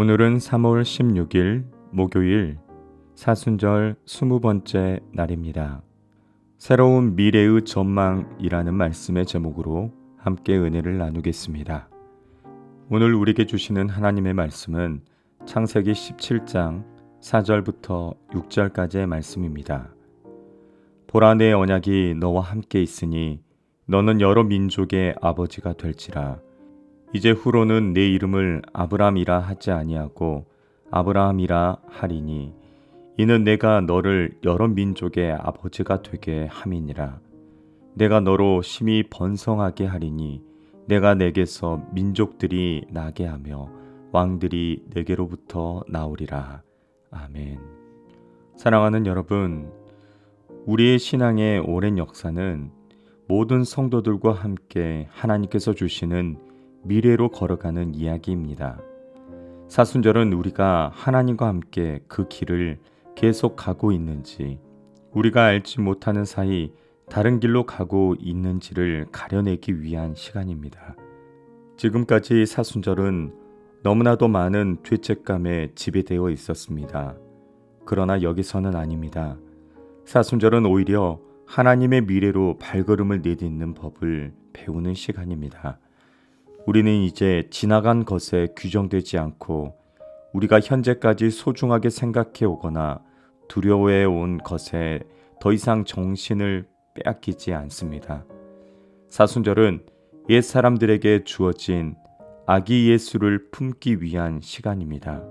오늘은 3월 16일 목요일 사순절 20번째 날입니다. 새로운 미래의 전망이라는 말씀의 제목으로 함께 은혜를 나누겠습니다. 오늘 우리에게 주시는 하나님의 말씀은 창세기 17장 4절부터 6절까지의 말씀입니다. 보라, 내 언약이 너와 함께 있으니 너는 여러 민족의 아버지가 될지라. 이제 후로는 내 이름을 아브람이라 하지 아니하고 아브라함이라 하리니 이는 내가 너를 여러 민족의 아버지가 되게 함이니라. 내가 너로 심히 번성하게 하리니 내가 내게서 민족들이 나게 하며 왕들이 내게로부터 나오리라. 아멘. 사랑하는 여러분, 우리의 신앙의 오랜 역사는 모든 성도들과 함께 하나님께서 주시는 미래로 걸어가는 이야기입니다. 사순절은 우리가 하나님과 함께 그 길을 계속 가고 있는지, 우리가 알지 못하는 사이 다른 길로 가고 있는지를 가려내기 위한 시간입니다. 지금까지 사순절은 너무나도 많은 죄책감에 지배되어 있었습니다. 그러나 여기서는 아닙니다. 사순절은 오히려 하나님의 미래로 발걸음을 내딛는 법을 배우는 시간입니다. 우리는 이제 지나간 것에 규정되지 않고 우리가 현재까지 소중하게 생각해 오거나 두려워해 온 것에 더 이상 정신을 빼앗기지 않습니다. 사순절은 옛 사람들에게 주어진 아기 예수를 품기 위한 시간입니다.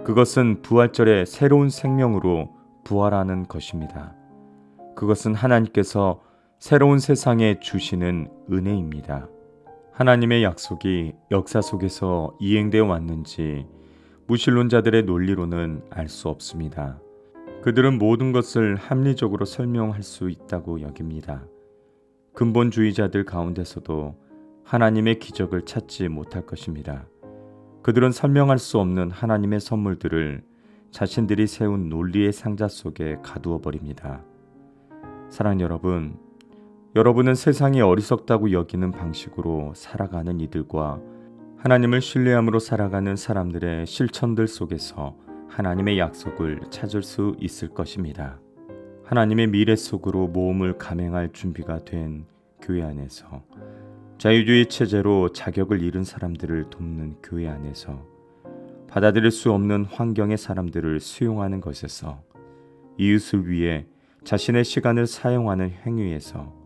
그것은 부활절의 새로운 생명으로 부활하는 것입니다. 그것은 하나님께서 새로운 세상에 주시는 은혜입니다. 하나님의 약속이 역사 속에서 이행되어 왔는지 무신론자들의 논리로는 알 수 없습니다. 그들은 모든 것을 합리적으로 설명할 수 있다고 여깁니다. 근본주의자들 가운데서도 하나님의 기적을 찾지 못할 것입니다. 그들은 설명할 수 없는 하나님의 선물들을 자신들이 세운 논리의 상자 속에 가두어 버립니다. 사랑하는 여러분, 여러분은 세상이 어리석다고 여기는 방식으로 살아가는 이들과 하나님을 신뢰함으로 살아가는 사람들의 실천들 속에서 하나님의 약속을 찾을 수 있을 것입니다. 하나님의 미래 속으로 모험을 감행할 준비가 된 교회 안에서, 자유주의 체제로 자격을 잃은 사람들을 돕는 교회 안에서, 받아들일 수 없는 환경의 사람들을 수용하는 것에서, 이웃을 위해 자신의 시간을 사용하는 행위에서,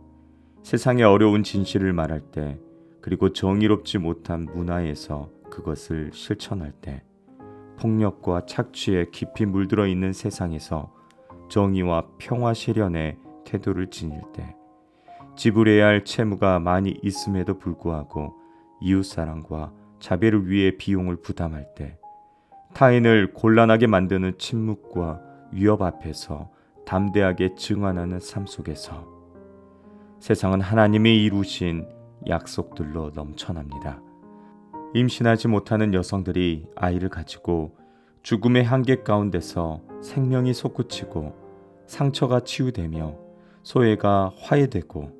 세상의 어려운 진실을 말할 때, 그리고 정의롭지 못한 문화에서 그것을 실천할 때, 폭력과 착취에 깊이 물들어 있는 세상에서 정의와 평화 실현의 태도를 지닐 때, 지불해야 할 채무가 많이 있음에도 불구하고 이웃사랑과 자비를 위해 비용을 부담할 때, 타인을 곤란하게 만드는 침묵과 위협 앞에서 담대하게 증언하는 삶 속에서 세상은 하나님이 이루신 약속들로 넘쳐납니다. 임신하지 못하는 여성들이 아이를 가지고 죽음의 한계 가운데서 생명이 솟구치고 상처가 치유되며 소외가 화해되고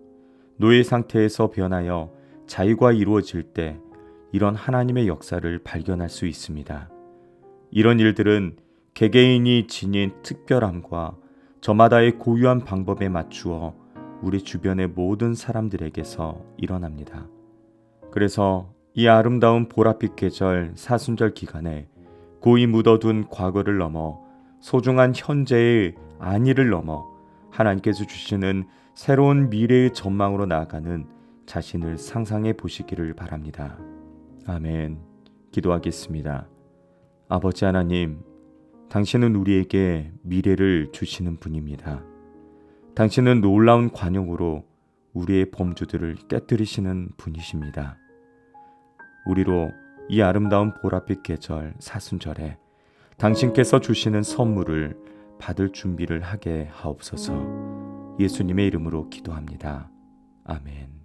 노예 상태에서 변하여 자유가 이루어질 때 이런 하나님의 역사를 발견할 수 있습니다. 이런 일들은 개개인이 지닌 특별함과 저마다의 고유한 방법에 맞추어 우리 주변의 모든 사람들에게서 일어납니다. 그래서 이 아름다운 보랏빛 계절 사순절 기간에 고이 묻어둔 과거를 넘어 소중한 현재의 안위를 넘어 하나님께서 주시는 새로운 미래의 전망으로 나아가는 자신을 상상해 보시기를 바랍니다. 아멘. 기도하겠습니다. 아버지 하나님, 당신은 우리에게 미래를 주시는 분입니다. 당신은 놀라운 관용으로 우리의 범주들을 깨뜨리시는 분이십니다. 우리로 이 아름다운 보랏빛 계절 사순절에 당신께서 주시는 선물을 받을 준비를 하게 하옵소서. 예수님의 이름으로 기도합니다. 아멘.